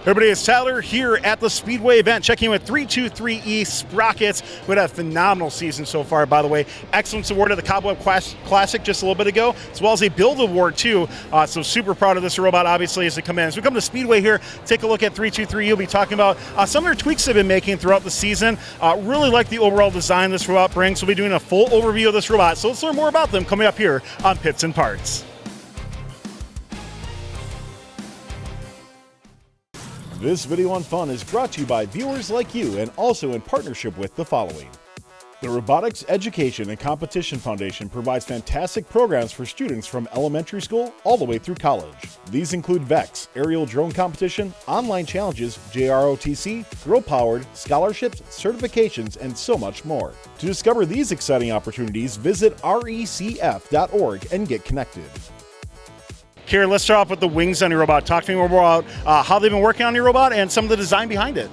Everybody, it's Tyler here at the Speedway event, checking in with 323E Sprockets. We had a phenomenal season so far, by the way. Excellence Award at the Cobweb Classic just a little bit ago, as well as a Build Award, too. So super proud of this robot, obviously, as it comes in. As we come to Speedway here, take a look at 323E. We'll be talking about some of their tweaks they've been making throughout the season. Really like the overall design this robot brings. We'll be doing a full overview of this robot. So let's learn more about them coming up here on Pits and Parts. This video on fun is brought to you by viewers like you and also in partnership with the following. The Robotics Education and Competition Foundation provides fantastic programs for students from elementary school all the way through college. These include VEX, aerial drone competition, online challenges, JROTC, girl-powered, scholarships, certifications, and so much more. To discover these exciting opportunities, visit recf.org and get connected. Karen, let's start off with the wings on your robot. Talk to me more about how they've been working on your robot and some of the design behind it.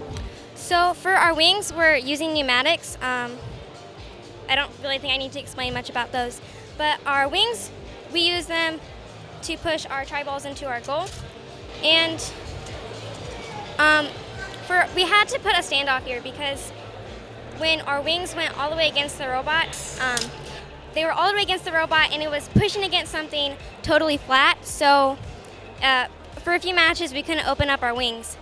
So for our wings, we're using pneumatics. I don't really think I need to explain much about those. But our wings, we use them to push our tri-balls into our goal. And we had to put a standoff here because when our wings went all the way against the robot, they were all the way against the robot and it was pushing against something totally flat. So for a few matches, we couldn't open up our wings.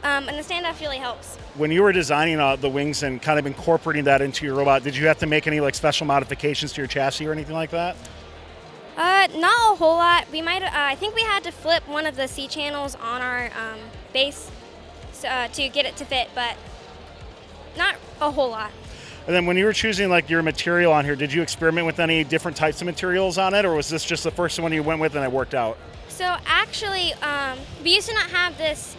And the standoff really helps. When you were designing the wings and kind of incorporating that into your robot, did you have to make any like special modifications to your chassis or anything like that? Not a whole lot. We might. I think we had to flip one of the C channels on our base to get it to fit, but not a whole lot. And then when you were choosing like your material on here, did you experiment with any different types of materials on it, or was this just the first one you went with and it worked out? So actually, we used to not have this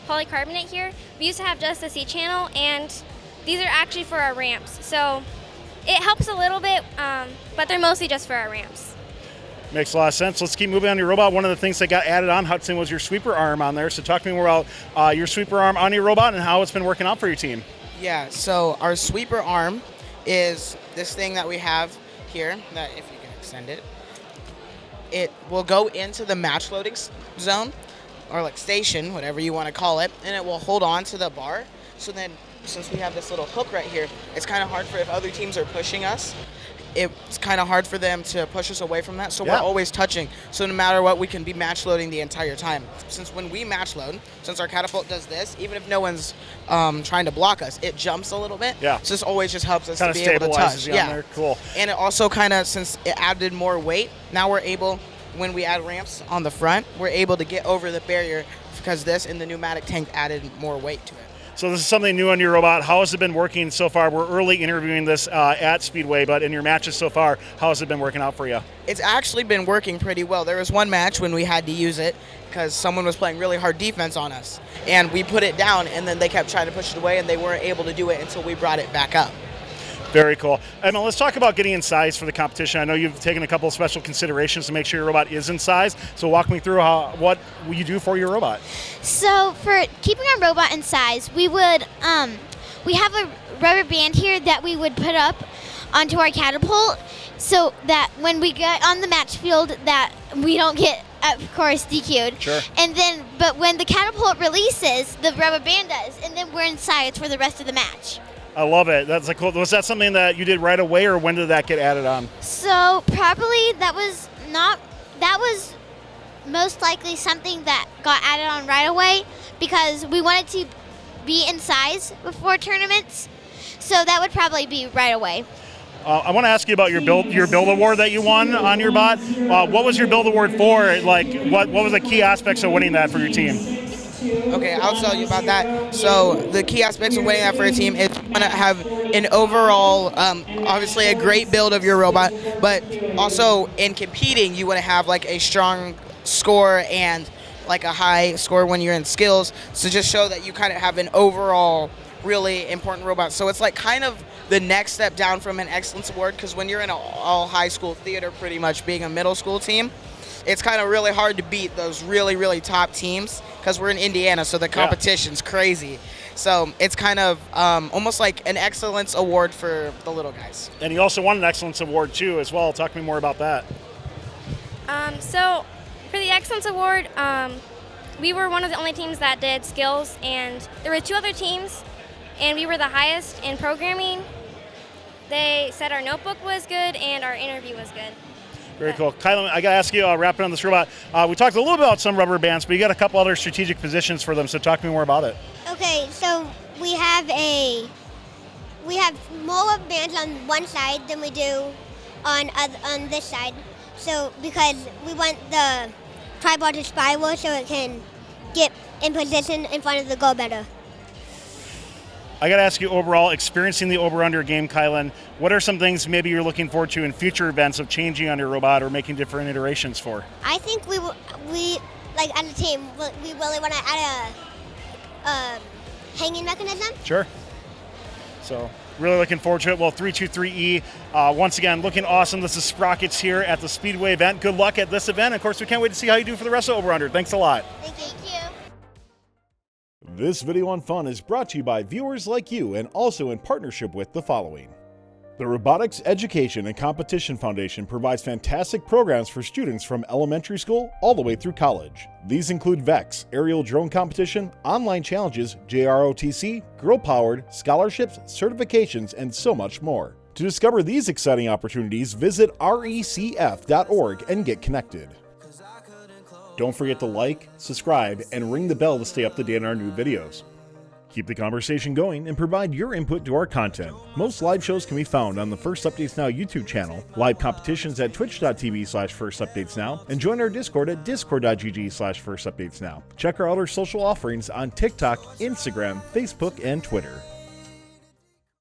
polycarbonate here. We used to have just the C channel, and these are actually for our ramps. So it helps a little bit, but they're mostly just for our ramps. Makes a lot of sense. Let's keep moving on your robot. One of the things that got added on, Hudson, was your sweeper arm on there. So talk to me more about your sweeper arm on your robot and how it's been working out for your team. Yeah, so our sweeper arm is this thing that we have here, that if you can extend it, it will go into the match loading zone, or like station, whatever you want to call it, and it will hold on to the bar. So then, since we have this little hook right here, it's kind of hard for if other teams are pushing us, it's kind of hard for them to push us away from that, so we're always touching. So no matter what, we can be match loading the entire time. Since when we match load, since our catapult does this, even if no one's trying to block us, it jumps a little bit. Yeah. So this always just helps us to be able to touch. Yeah. There. Cool. And it also kind of, since it added more weight, now we're able, when we add ramps on the front, we're able to get over the barrier because this and the pneumatic tank added more weight to it. So this is something new on your robot. How has it been working so far? We're early interviewing this at Speedway, but in your matches so far, how has it been working out for you? It's actually been working pretty well. There was one match when we had to use it because someone was playing really hard defense on us. And we put it down, and then they kept trying to push it away, and they weren't able to do it until we brought it back up. Very cool. Emma, let's talk about getting in size for the competition. I know you've taken a couple of special considerations to make sure your robot is in size. So walk me through what you do for your robot. So for keeping our robot in size, we would we have a rubber band here that we would put up onto our catapult so that when we get on the match field that we don't get, of course, DQ'd. Sure. And then, but when the catapult releases, the rubber band does, and then we're in size for the rest of the match. I love it. That's like cool. Was that something that you did right away, or when did that get added on? So probably that was most likely something that got added on right away because we wanted to be in size before tournaments. So that would probably be right away. I want to ask you about your build award that you won on your bot. What was your build award for? Like, what was the key aspects of winning that for your team? Okay, I'll tell you about that. So the key aspects of winning that for a team is you want to have an overall, obviously a great build of your robot, but also in competing, you want to have like a strong score and like a high score when you're in skills. So just show that you kind of have an overall really important robot. So it's like kind of the next step down from an excellence award, because when you're in an all high school theater, pretty much being a middle school team, it's kind of really hard to beat those really, really top teams because we're in Indiana, so the competition's crazy. So it's kind of almost like an excellence award for the little guys. And you also won an excellence award too as well. Talk to me more about that. So for the excellence award, we were one of the only teams that did skills, and there were 2 other teams, and we were the highest in programming. They said our notebook was good and our interview was good. Very cool. Kylan, I got to ask you, wrapping on this robot, we talked a little bit about some rubber bands, but you got a couple other strategic positions for them, so talk to me more about it. Okay, so we have more bands on one side than we do on this side. So because we want the tripod to spiral so it can get in position in front of the goal better. I got to ask you, overall, experiencing the over-under game, Kylan, what are some things maybe you're looking forward to in future events of changing on your robot or making different iterations for? I think we like as a team, we really want to add a hanging mechanism. Sure. So really looking forward to it. Well, 323E, once again, looking awesome. This is Sprockets here at the Speedway event. Good luck at this event. Of course, we can't wait to see how you do for the rest of over-under. Thanks a lot. Thank you. This video on fun is brought to you by viewers like you and also in partnership with the following. The Robotics Education and Competition Foundation provides fantastic programs for students from elementary school all the way through college. These include VEX, aerial drone competition, online challenges, JROTC, girl-powered, scholarships, certifications, and so much more. To discover these exciting opportunities, visit recf.org and get connected. Don't forget to like, subscribe, and ring the bell to stay up to date on our new videos. Keep the conversation going and provide your input to our content. Most live shows can be found on the First Updates Now YouTube channel, live competitions at twitch.tv/firstupdatesnow, and join our Discord at discord.gg/firstupdatesnow. Check our other social offerings on TikTok, Instagram, Facebook, and Twitter.